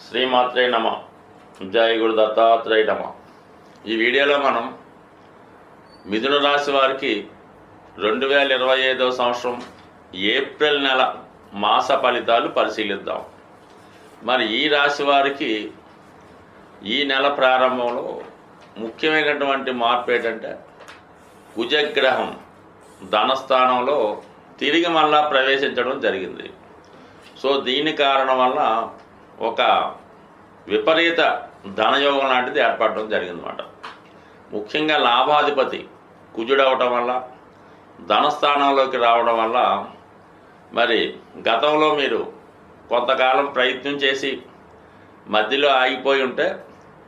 శ్రీమాత్రే నమ. జయ గురు దత్తాత్రేయ నమ. ఈ వీడియోలో మనం మిథున రాశి వారికి 2025 సంవత్సరం ఏప్రిల్ నెల మాస ఫలితాలు పరిశీలిద్దాం. మరి ఈ రాశి వారికి ఈ నెల ప్రారంభంలో ముఖ్యమైనటువంటి మార్పు ఏంటంటే కుజగ్రహం ధనస్థానంలో తిరిగి మళ్ళా ప్రవేశించడం జరిగింది. సో దీని కారణం వల్ల ఒక విపరీత ధనయోగం లాంటిది ఏర్పడడం జరిగిందన్నమాట. ముఖ్యంగా లాభాధిపతి కుజుడవటం వల్ల ధనస్థానంలోకి రావడం వల్ల మరి గతంలో మీరు కొంతకాలం ప్రయత్నం చేసి మధ్యలో ఆగిపోయి ఉంటే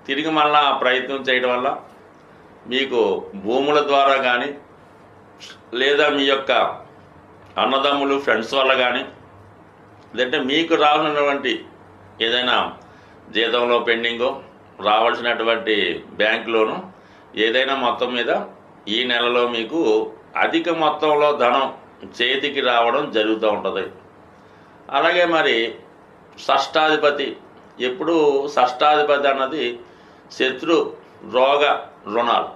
తిరిగి మళ్ళా ఆ ప్రయత్నం చేయడం వల్ల మీకు భూముల ద్వారా కానీ లేదా మీ యొక్క అన్నదమ్ములు ఫ్రెండ్స్ వల్ల కానీ లేదంటే మీకు రావాల్సినటువంటి ఏదైనా జీతంలో పెండింగో రావాల్సినటువంటి బ్యాంక్ లోను ఏదైనా మొత్తం మీద ఈ నెలలో మీకు అధిక మొత్తంలో ధనం చేతికి రావడం జరుగుతూ ఉంటుంది. అలాగే మరి షష్టాధిపతి, ఎప్పుడు షష్టాధిపతి అన్నది శత్రు రోగ రుణాలు.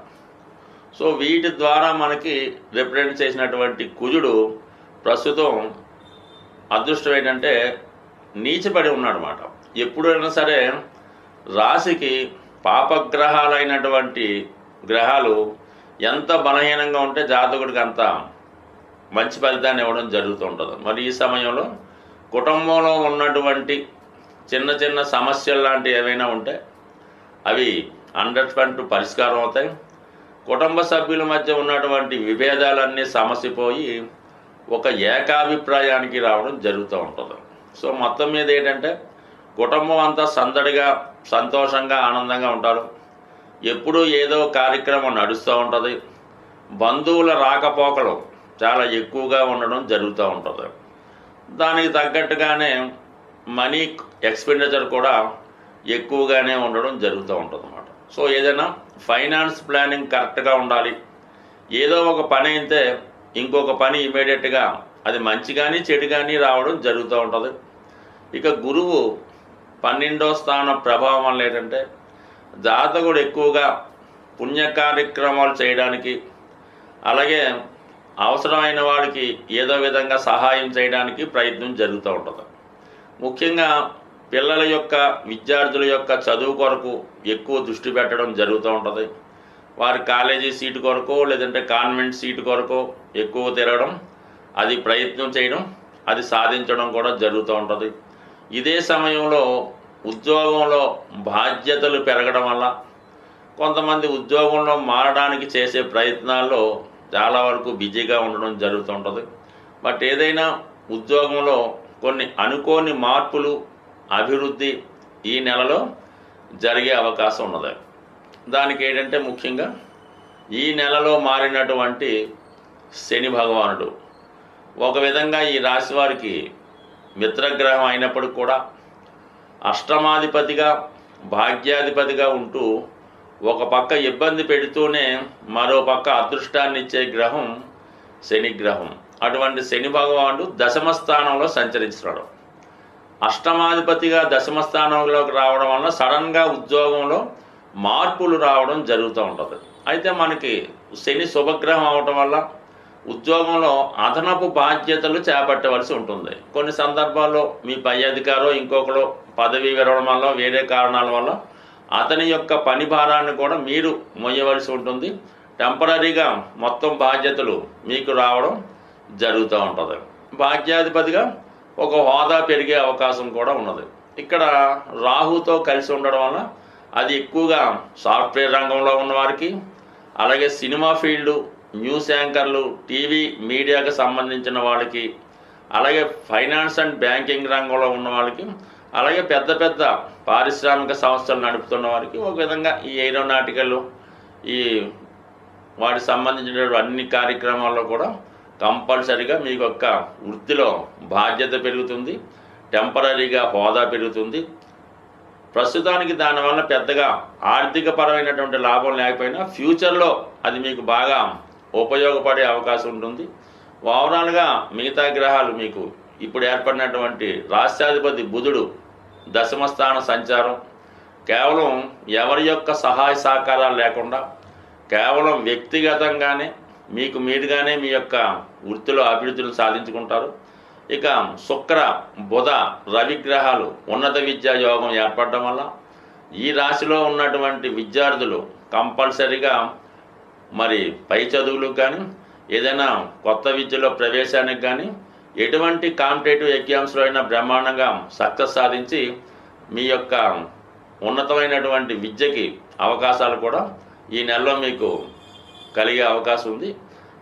సో వీటి ద్వారా మనకి రిప్రజెంట్ చేసినటువంటి కుజుడు ప్రస్తుతం అదృష్టం ఏంటంటే నీచపడి ఉన్నాడనమాట. ఎప్పుడైనా సరే రాశికి పాపగ్రహాలైనటువంటి గ్రహాలు ఎంత బలహీనంగా ఉంటే జాతకుడికి అంత మంచి ఫలితాన్ని ఇవ్వడం జరుగుతూ ఉంటుంది. మరి ఈ సమయంలో కుటుంబంలో ఉన్నటువంటి చిన్న చిన్న సమస్యలు లాంటివి ఏవైనా ఉంటే అవి 100% పరిష్కారం అవుతాయి. కుటుంబ సభ్యుల మధ్య ఉన్నటువంటి విభేదాలన్నీ సమసిపోయి ఒక ఏకాభిప్రాయానికి రావడం జరుగుతూ ఉంటుంది. సో మొత్తం మీద ఏంటంటే కుటుంబం అంతా సందడిగా సంతోషంగా ఆనందంగా ఉంటారు. ఎప్పుడూ ఏదో కార్యక్రమం నడుస్తూ ఉంటుంది. బంధువుల రాకపోకలు చాలా ఎక్కువగా ఉండడం జరుగుతూ ఉంటుంది. దానికి తగ్గట్టుగానే మనీ ఎక్స్పెండిచర్ కూడా ఎక్కువగానే ఉండడం జరుగుతూ ఉంటుంది అన్నమాట. సో ఏదైనా ఫైనాన్స్ ప్లానింగ్ కరెక్ట్గా ఉండాలి. ఏదో ఒక పని అయితే ఇంకొక పని ఇమీడియట్గా అది మంచి కానీ చెడు కానీ రావడం జరుగుతూ ఉంటుంది. ఇక గురువు 12వ స్థానం ప్రభావం వల్ల ఏంటంటే జాతకుడు ఎక్కువగా పుణ్య కార్యక్రమాలు చేయడానికి అలాగే అవసరమైన వాడికి ఏదో విధంగా సహాయం చేయడానికి ప్రయత్నం జరుగుతూ ఉంటుంది. ముఖ్యంగా పిల్లల యొక్క విద్యార్థుల యొక్క చదువు కొరకు ఎక్కువ దృష్టి పెట్టడం జరుగుతూ ఉంటుంది. వారి కాలేజీ సీటు కొరకు లేదంటే కాన్వెంట్ సీటు కొరకు ఎక్కువ తిరగడం, అది ప్రయత్నం చేయడం, అది సాధించడం కూడా జరుగుతూ ఉంటుంది. ఇదే సమయంలో ఉద్యోగంలో బాధ్యతలు పెరగడం వల్ల కొంతమంది ఉద్యోగంలో మారడానికి చేసే ప్రయత్నాల్లో చాలా వరకు బిజీగా ఉండడం జరుగుతూ ఉంటుంది. బట్ ఏదైనా ఉద్యోగంలో కొన్ని అనుకోని మార్పులు అభివృద్ధి ఈ నెలలో జరిగే అవకాశం ఉన్నది. దానికి ఏంటంటే ముఖ్యంగా ఈ నెలలో మారినటువంటి శని భగవానుడు ఒక విధంగా ఈ రాశి వారికి మిత్రగ్రహం అయినప్పటికీ కూడా అష్టమాధిపతిగా భాగ్యాధిపతిగా ఉంటూ ఒక పక్క ఇబ్బంది పెడుతూనే మరో పక్క అదృష్టాన్ని ఇచ్చే గ్రహం శని గ్రహం. అటువంటి శని భగవానుడు దశమ స్థానంలో సంచరిస్తున్నాడు. అష్టమాధిపతిగా దశమ స్థానంలోకి రావడం వల్ల సడన్గా ఉద్యోగంలో మార్పులు రావడం జరుగుతూ ఉంటుంది. అయితే మనకి శని శుభగ్రహం అవటం వల్ల ఉద్యోగంలో అదనపు బాధ్యతలు చేపట్టవలసి ఉంటుంది. కొన్ని సందర్భాల్లో మీ పై అధికారో ఇంకొకరు పదవి విరవడం వల్ల వేరే కారణాల వల్ల అతని యొక్క పని భారాన్ని కూడా మీరు మొయ్యవలసి ఉంటుంది. టెంపరీగా మొత్తం బాధ్యతలు మీకు రావడం జరుగుతూ ఉంటుంది. భాగ్యాధిపతిగా ఒక హోదా పెరిగే అవకాశం కూడా ఉన్నది. ఇక్కడ రాహుతో కలిసి ఉండడం వల్ల అది ఎక్కువగా సాఫ్ట్వేర్ రంగంలో ఉన్నవారికి అలాగే సినిమా ఫీల్డు, న్యూస్ యాంకర్లు, టీవీ మీడియాకి సంబంధించిన వాళ్ళకి అలాగే ఫైనాన్స్ అండ్ బ్యాంకింగ్ రంగంలో ఉన్న వాళ్ళకి అలాగే పెద్ద పెద్ద పారిశ్రామిక సంస్థలు నడుపుతున్న వారికి ఒక విధంగా ఈ ఏరోనాటికల్ ఈ వాటికి సంబంధించిన అన్ని కార్యక్రమాల్లో కూడా కంపల్సరీగా మీకు యొక్క వృత్తిలో బాధ్యత పెరుగుతుంది, టెంపరీగా హోదా పెరుగుతుంది. ప్రస్తుతానికి దానివల్ల పెద్దగా ఆర్థిక పరమైనటువంటి లాభం లేకపోయినా ఫ్యూచర్లో అది మీకు బాగా ఉపయోగపడే అవకాశం ఉంటుంది. ఓవరాల్గా మిగతా గ్రహాలు మీకు ఇప్పుడు ఏర్పడినటువంటి రాష్ట్రాధిపతి బుధుడు దశమస్థాన సంచారం కేవలం ఎవరి యొక్క సహాయ సహకారాలు లేకుండా కేవలం వ్యక్తిగతంగానే మీకు మీరుగానే మీ యొక్క వృత్తిలో అభివృద్ధిని సాధించుకుంటారు. ఇక శుక్ర బుధ రవి గ్రహాలు ఉన్నత విద్యా యోగం ఏర్పడడం వల్ల ఈ రాశిలో ఉన్నటువంటి విద్యార్థులు కంపల్సరీగా మరి పై చదువులకు కానీ ఏదైనా కొత్త విద్యలో ప్రవేశానికి కానీ ఎటువంటి కాంపిటేటివ్ ఎగ్జామ్స్లో అయినా బ్రహ్మాండంగా సక్సెస్ సాధించి మీ యొక్క ఉన్నతమైనటువంటి విద్యకి అవకాశాలు కూడా ఈ నెలలో మీకు కలిగే అవకాశం ఉంది.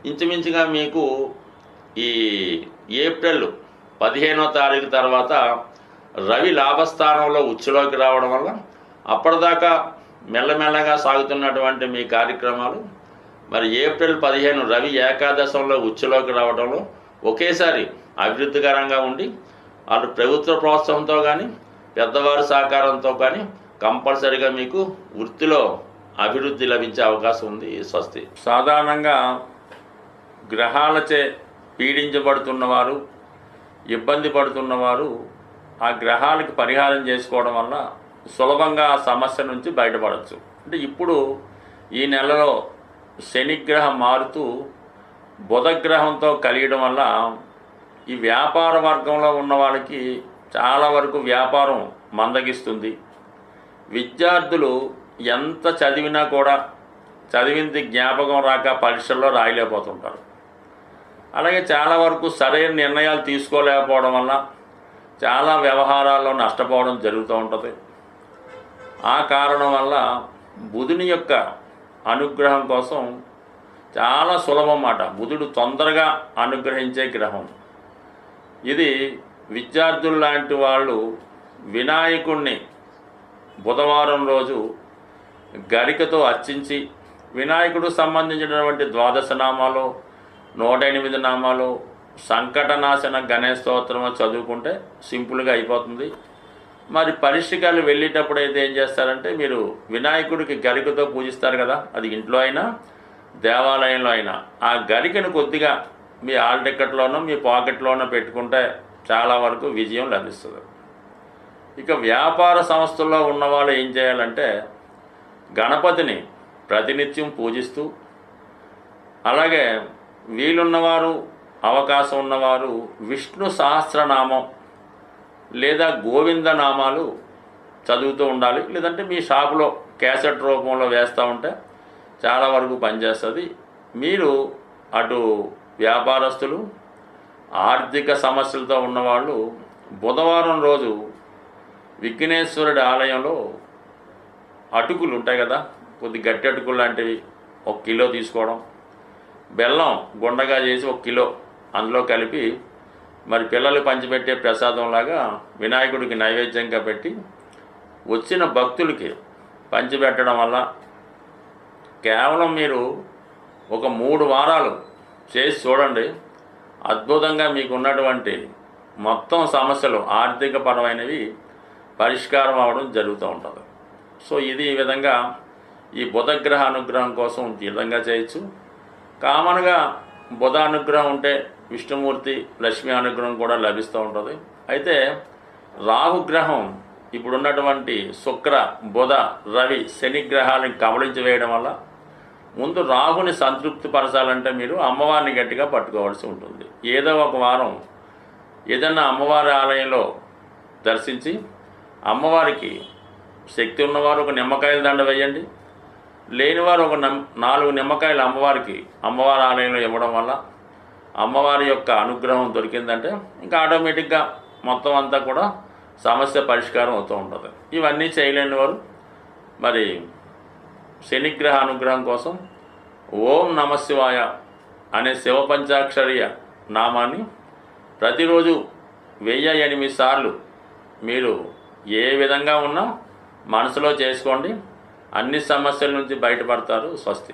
ఇంచుమించుగా మీకు ఈ ఏప్రిల్ 15వ తారీఖు తర్వాత రవి లాభస్థానంలో ఉచ్చులోకి రావడం వల్ల అప్పటిదాకా మెల్లమెల్లగా సాగుతున్నటువంటి మీ కార్యక్రమాలు మరి ఏప్రిల్ 15 రవి ఏకాదశంలో ఉచ్చులోకి రావడంలో ఒకేసారి అభివృద్ధికరంగా ఉండి అటు ప్రభుత్వ ప్రోత్సాహంతో కానీ పెద్దవారి సహకారంతో కానీ కంపల్సరీగా మీకు వృత్తిలో అభివృద్ధి లభించే అవకాశం ఉంది. స్వస్తి. సాధారణంగా గ్రహాలచే పీడించబడుతున్నవారు ఇబ్బంది పడుతున్నవారు ఆ గ్రహాలకు పరిహారం చేసుకోవడం వల్ల సులభంగా ఆ సమస్య నుంచి బయటపడవచ్చు. అంటే ఇప్పుడు ఈ నెలలో శనిగ్రహం మారుతూ బుధగ్రహంతో కలియడం వల్ల ఈ వ్యాపార వర్గంలో ఉన్న వాళ్ళకి చాలా వరకు వ్యాపారం మందగిస్తుంది. విద్యార్థులు ఎంత చదివినా కూడా చదివింది జ్ఞాపకం రాక పరీక్షల్లో రాయలేకపోతుంటారు. అలాగే చాలా వరకు సరైన నిర్ణయాలు తీసుకోలేకపోవడం వల్ల చాలా వ్యవహారాల్లో నష్టపోవడం జరుగుతూ ఉంటుంది. ఆ కారణం వల్ల బుధుని యొక్క అనుగ్రహం కోసం చాలా సులభం మాట. బుధుడు తొందరగా అనుగ్రహించే గ్రహం ఇది. విద్యార్థులు లాంటి వాళ్ళు వినాయకుడిని బుధవారం రోజు గరికతో అర్చించి వినాయకుడు సంబంధించినటువంటి 12 నామాలు 108 నామాలు సంకటనాశన గణేష్ స్తోత్రం చదువుకుంటే సింపుల్గా అయిపోతుంది. మరి పరీక్షలు వెళ్ళేటప్పుడు అయితే ఏం చేస్తారంటే మీరు వినాయకుడికి గరికతో పూజిస్తారు కదా, అది ఇంట్లో అయినా దేవాలయంలో అయినా ఆ గరికను కొద్దిగా మీ హాల్ టికెట్లోనో మీ పాకెట్లోనో పెట్టుకుంటే చాలా వరకు విజయం లభిస్తుంది. ఇక వ్యాపార సంస్థల్లో ఉన్నవాళ్ళు ఏం చేయాలంటే గణపతిని ప్రతినిత్యం పూజిస్తూ, అలాగే వీలున్నవారు అవకాశం ఉన్నవారు విష్ణు సహస్రనామం లేదా గోవిందనామాలు చదువుతూ ఉండాలి. లేదంటే మీ షాపులో క్యాసెట్ రూపంలో వేస్తూ ఉంటే చాలా వరకు పనిచేస్తుంది. మీరు అటు వ్యాపారస్తులు ఆర్థిక సమస్యలతో ఉన్నవాళ్ళు బుధవారం రోజు విఘ్నేశ్వరుడి ఆలయంలో అటుకులు ఉంటాయి కదా, కొద్ది గట్టి అటుకులు లాంటివి 1 కిలో తీసుకోవడం, బెల్లం గుండగా చేసి 1 కిలో అందులో కలిపి మరి పిల్లలు పంచిపెట్టే ప్రసాదంలాగా వినాయకుడికి నైవేద్యంగా పెట్టి వచ్చిన భక్తులకి పంచిపెట్టడం వల్ల కేవలం మీరు ఒక 3 వారాలు చేసి చూడండి, అద్భుతంగా మీకు ఉన్నటువంటి మొత్తం సమస్యలు ఆర్థిక పరమైనవి పరిష్కారం అవ్వడం జరుగుతూ ఉంటుంది. సో ఇది ఈ విధంగా ఈ బుధగ్రహ అనుగ్రహం కోసం ఈ విధంగా చేయొచ్చు. కామన్గా బుధ అనుగ్రహం ఉంటే విష్ణుమూర్తి లక్ష్మీ అనుగ్రహం కూడా లభిస్తూ ఉంటుంది. అయితే రాహుగ్రహం ఇప్పుడున్నటువంటి శుక్ర బుధ రవి శని గ్రహాలను కబళించి వేయడం వల్ల ముందు రాహుని సంతృప్తి పరచాలంటే మీరు అమ్మవారిని గట్టిగా పట్టుకోవాల్సి ఉంటుంది. ఏదో ఒక వారం ఏదన్నా అమ్మవారి ఆలయంలో దర్శించి అమ్మవారికి శక్తి ఉన్నవారు ఒక నిమ్మకాయల దండ వేయండి, లేనివారు ఒక 4 నిమ్మకాయలు అమ్మవారి ఆలయంలో ఇవ్వడం వల్ల అమ్మవారి యొక్క అనుగ్రహం దొరికిందంటే ఇంకా ఆటోమేటిక్గా మొత్తం అంతా కూడా సమస్య పరిష్కారం అవుతూ ఉంటుంది. ఇవన్నీ చేయలేని వారు మరి శనిగ్రహ అనుగ్రహం కోసం ఓం నమశివాయ అనే శివ పంచాక్షరీయ నామాన్ని ప్రతిరోజు 1008 సార్లు మీరు ఏ విధంగా ఉన్నా మనసులో చేసుకోండి. అన్ని సమస్యల నుంచి బయటపడతారు. స్వస్తి.